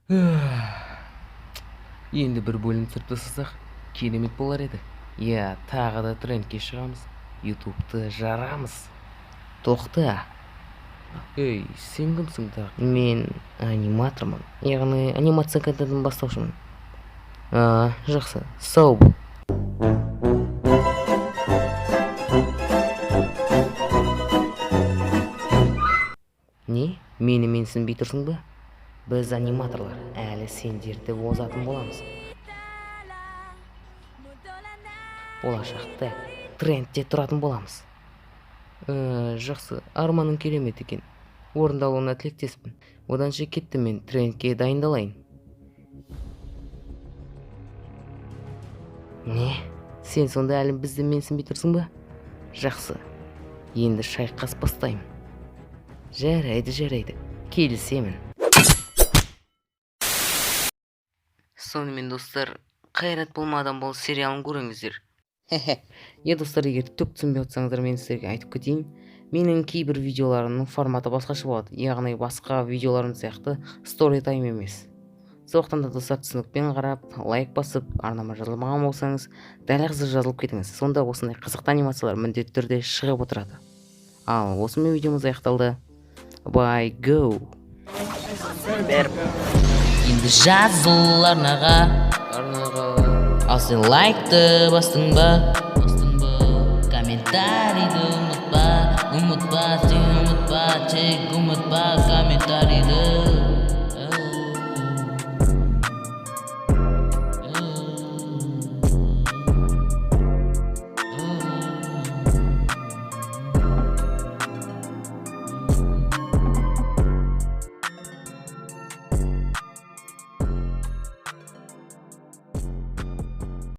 Енді бір бөлім түсіріп тастасақ керемет болар еді. Иә, тағы да трендке шығамыз, ютубты жарамыз. Тоқта. Ей, сен кімсің тағы? Мен аниматормын, яғни анимация контентін бастаушымын. Жақсы, сау бол. Не? Мені менсінбей тұрсың ба? Біз аниматорлар әлі сендерді озатын боламыз. Болашақта трендте тұратын боламыз. Жақсы, арманың керемет екен. Орындалуына тілектеспін. Оданша кетті, мен трендке дайындалайын. Не? Сен сонда әлі бізді менсінбей тұрсың ба? Жақсы, енді шайқас бастаймын. Жарайды, келісемін. Сонымен достар, қайрат болмадан бол сериалын көріңіздер. Достар, егер түк түсінбей отырсаңыздар, мен сіздерге айтып кетейін. Менің кейбір видеоларымның форматы басқаша болады, яғни басқа видеоларым сияқты story time емес. Сондықтан да достар, түсінікпен қарап, лайк басып, арнама жазылмаған болсаңыз, дәл қазір жазылып кетіңіз. Сонда осындай қызықты анимациялар міндетті түрде шығып отырады. Ал осымен видеомыз аяқталды. Bye, go. Енді жазыл арнаға. Ал сен лайкты бастың ба? Комментарийді ұмытпа, тек ұмытпа комментарий.